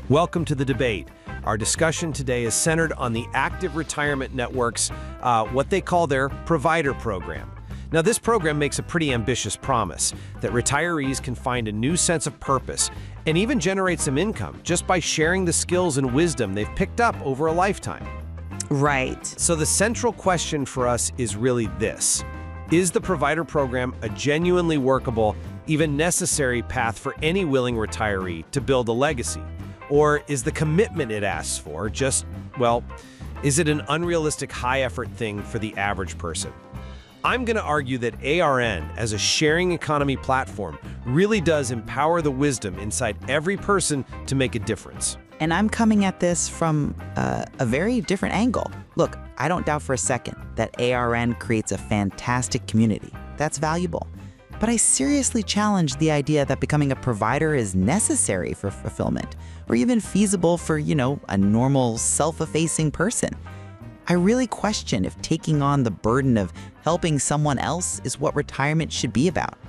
Welcome to the debate. Our discussion today is centered on the Active Retirement Network's, what they call their Provider program. Now, this program makes a pretty ambitious promise that retirees can find a new sense of purpose and even generate some income just by sharing the skills and wisdom they've picked up over a lifetime. Right. So the central question for us is really this. Is the Provider program a genuinely workable, even necessary path for any willing retiree to build a legacy? Or is the commitment it asks for just, well, is it an unrealistic high-effort thing for the average person? I'm going to argue that ARN, as a sharing economy platform, really does empower the wisdom inside every person to make a difference. And I'm coming at this from a very different angle. Look, I don't doubt for a second that ARN creates a fantastic community. That's valuable. But I seriously challenge the idea that becoming a provider is necessary for fulfillment, or even feasible for, a normal, self-effacing person. I really question if taking on the burden of helping someone else is what retirement should be about.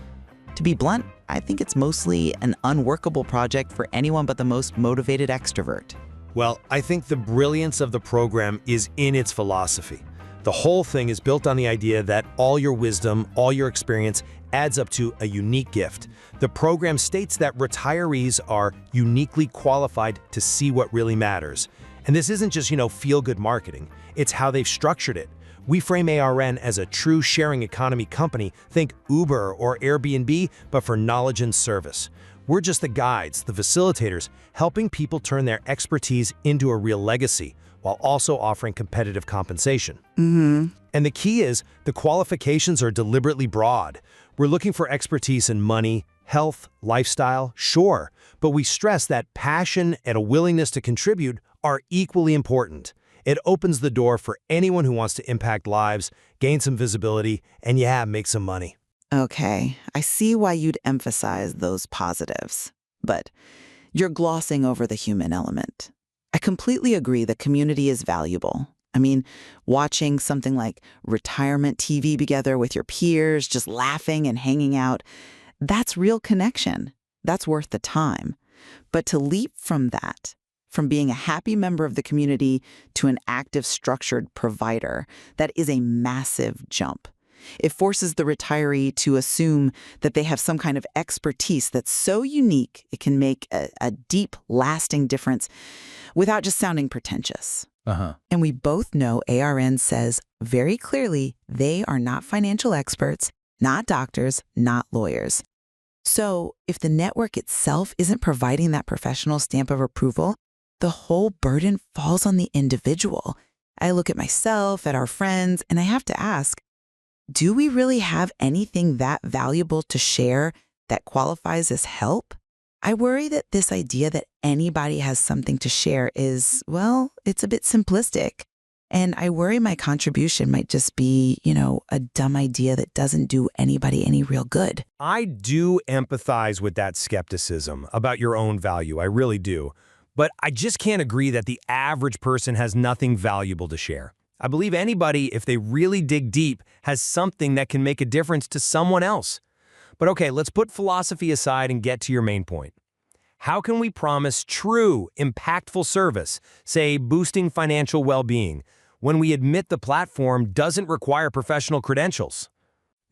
To be blunt, I think it's mostly an unworkable project for anyone but the most motivated extrovert. Well, I think the brilliance of the program is in its philosophy. The whole thing is built on the idea that all your wisdom, all your experience adds up to a unique gift. The program states that retirees are uniquely qualified to see what really matters. And this isn't just, feel-good marketing. It's how they've structured it. We frame ARN as a true sharing economy company. Think Uber or Airbnb, but for knowledge and service. We're just the guides, the facilitators, helping people turn their expertise into a real legacy, while also offering competitive compensation. And the key is, the qualifications are deliberately broad. We're looking for expertise in money, health, lifestyle, sure, but we stress that passion and a willingness to contribute are equally important. It opens the door for anyone who wants to impact lives, gain some visibility, and make some money. Okay, I see why you'd emphasize those positives. But you're glossing over the human element. I completely agree that community is valuable. I mean, watching something like retirement TV together with your peers, just laughing and hanging out, that's real connection. That's worth the time. But to leap from that, from being a happy member of the community to an active, structured provider, that is a massive jump. It forces the retiree to assume that they have some kind of expertise that's so unique it can make a deep, lasting difference without just sounding pretentious. And we both know ARN says very clearly they are not financial experts, not doctors, not lawyers. So if the network itself isn't providing that professional stamp of approval, the whole burden falls on the individual. I look at myself, at our friends, and I have to ask, do we really have anything that valuable to share that qualifies as help? I worry that this idea that anybody has something to share is, well, it's a bit simplistic. And I worry my contribution might just be, a dumb idea that doesn't do anybody any real good. I do empathize with that skepticism about your own value. I really do. But I just can't agree that the average person has nothing valuable to share. I believe anybody, if they really dig deep, has something that can make a difference to someone else. But okay, let's put philosophy aside and get to your main point. How can we promise true, impactful service, say boosting financial well-being, when we admit the platform doesn't require professional credentials?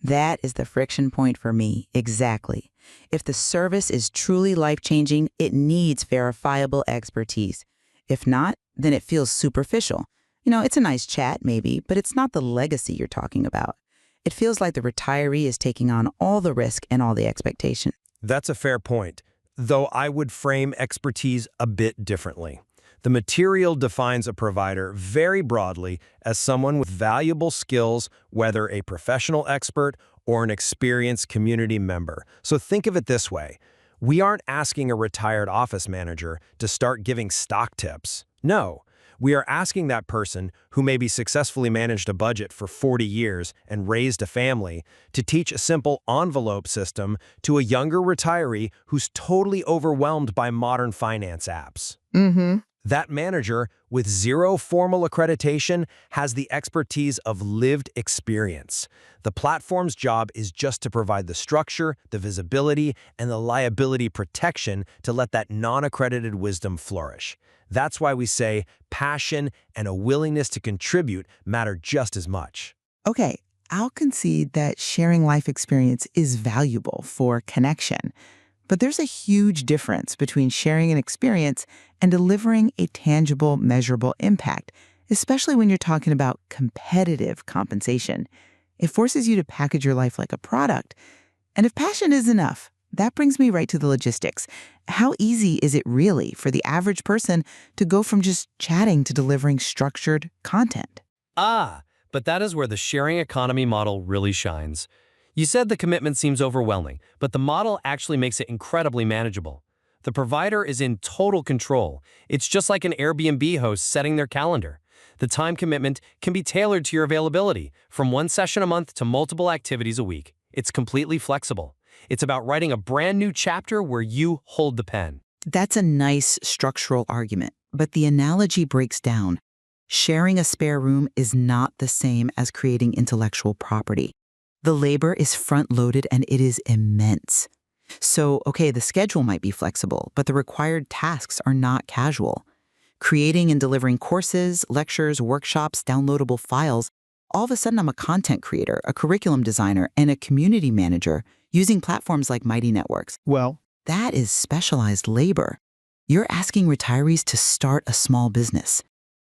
That is the friction point for me, exactly. If the service is truly life-changing, it needs verifiable expertise. If not, then it feels superficial. It's a nice chat maybe, but it's not the legacy you're talking about. It feels like the retiree is taking on all the risk and all the expectation. That's a fair point, though I would frame expertise a bit differently. The material defines a provider very broadly as someone with valuable skills, whether a professional expert or an experienced community member. So think of it this way. We aren't asking a retired office manager to start giving stock tips. No. We are asking that person, who maybe successfully managed a budget for 40 years and raised a family, to teach a simple envelope system to a younger retiree who's totally overwhelmed by modern finance apps. That manager, with zero formal accreditation, has the expertise of lived experience. The platform's job is just to provide the structure, the visibility, and the liability protection to let that non-accredited wisdom flourish. That's why we say passion and a willingness to contribute matter just as much. Okay, I'll concede that sharing life experience is valuable for connection. But there's a huge difference between sharing an experience and delivering a tangible, measurable impact, especially when you're talking about competitive compensation. It forces you to package your life like a product. And if passion is enough, that brings me right to the logistics. How easy is it really for the average person to go from just chatting to delivering structured content? But that is where the sharing economy model really shines. You said the commitment seems overwhelming, but the model actually makes it incredibly manageable. The provider is in total control. It's just like an Airbnb host setting their calendar. The time commitment can be tailored to your availability, from one session a month to multiple activities a week. It's completely flexible. It's about writing a brand new chapter where you hold the pen. That's a nice structural argument, but the analogy breaks down. Sharing a spare room is not the same as creating intellectual property. The labor is front-loaded and it is immense. So, okay, the schedule might be flexible, but the required tasks are not casual. Creating and delivering courses, lectures, workshops, downloadable files, all of a sudden I'm a content creator, a curriculum designer, and a community manager using platforms like Mighty Networks. Well, That is specialized labor. You're asking retirees to start a small business.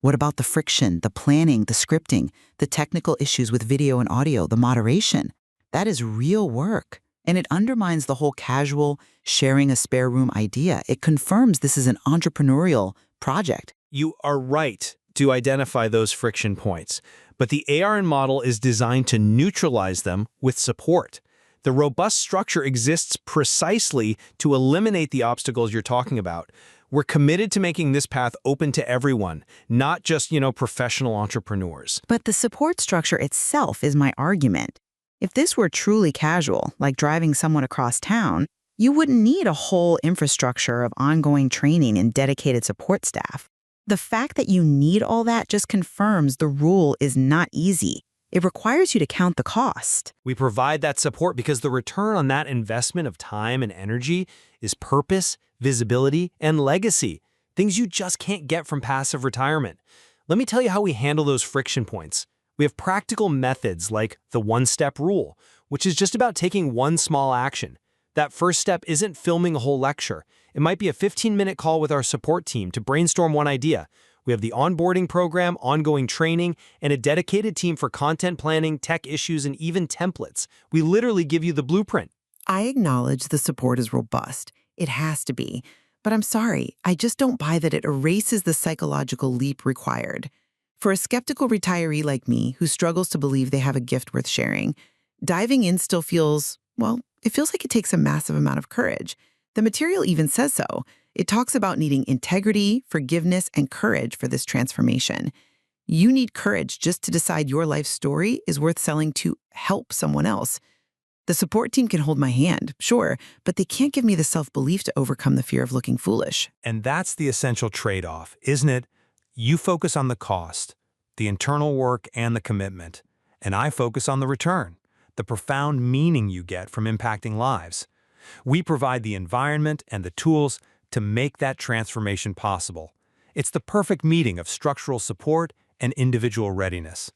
What about the friction, the planning, the scripting, the technical issues with video and audio, the moderation? That is real work. And it undermines the whole casual sharing a spare room idea. It confirms this is an entrepreneurial project. you are right to identify those friction points, but the ARN model is designed to neutralize them with support. The robust structure exists precisely to eliminate the obstacles you're talking about. We're committed to making this path open to everyone, not just, professional entrepreneurs. But the support structure itself is my argument. If this were truly casual, like driving someone across town, you wouldn't need a whole infrastructure of ongoing training and dedicated support staff. The fact that you need all that just confirms the rule is not easy. It requires you to count the cost. We provide that support because the return on that investment of time and energy is purpose, visibility, and legacy, things you just can't get from passive retirement. Let me tell you how we handle those friction points. We have practical methods like the one-step rule, which is just about taking one small action. That first step isn't filming a whole lecture. It might be a 15-minute call with our support team to brainstorm one idea. We have the onboarding program, ongoing training, and a dedicated team for content planning, tech issues, and even templates. We literally give you the blueprint. I acknowledge the support is robust. It has to be. But I'm sorry, I just don't buy that it erases the psychological leap required. For a skeptical retiree like me who struggles to believe they have a gift worth sharing, diving in still feels, well, it feels like it takes a massive amount of courage. The material even says so. It talks about needing integrity, forgiveness, and courage for this transformation. You need courage just to decide your life story is worth selling to help someone else. The support team can hold my hand, sure, but they can't give me the self-belief to overcome the fear of looking foolish. And that's the essential trade-off, isn't it? You focus on the cost, the internal work, and the commitment. And I focus on the return, the profound meaning you get from impacting lives. We provide the environment and the tools to make that transformation possible. It's the perfect meeting of structural support and individual readiness.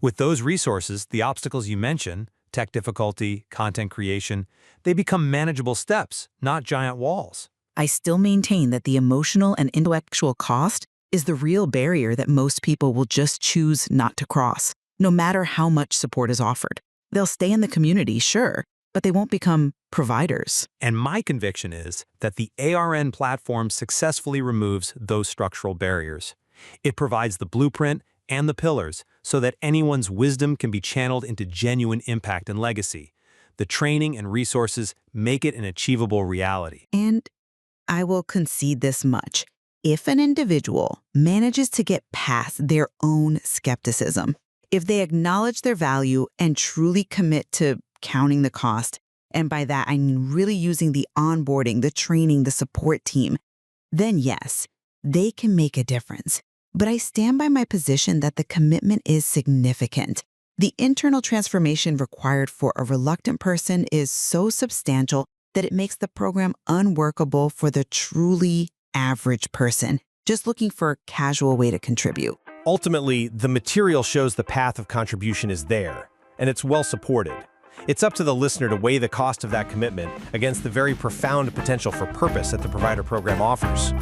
With those resources, the obstacles you mention, tech difficulty, content creation, they become manageable steps, not giant walls. I still maintain that the emotional and intellectual cost is the real barrier that most people will just choose not to cross, no matter how much support is offered. They'll stay in the community, sure, but they won't become providers. And my conviction is that the ARN platform successfully removes those structural barriers. It provides the blueprint and the pillars so that anyone's wisdom can be channeled into genuine impact and legacy. The training and resources make it an achievable reality. And I will concede this much. If an individual manages to get past their own skepticism, if they acknowledge their value and truly commit to counting the cost, and by that I mean really using the onboarding, the training, the support team, then yes, they can make a difference. But I stand by my position that the commitment is significant. The internal transformation required for a reluctant person is so substantial that it makes the program unworkable for the truly average person, just looking for a casual way to contribute. Ultimately, the material shows the path of contribution is there, and it's well supported. It's up to the listener to weigh the cost of that commitment against the very profound potential for purpose that the provider program offers.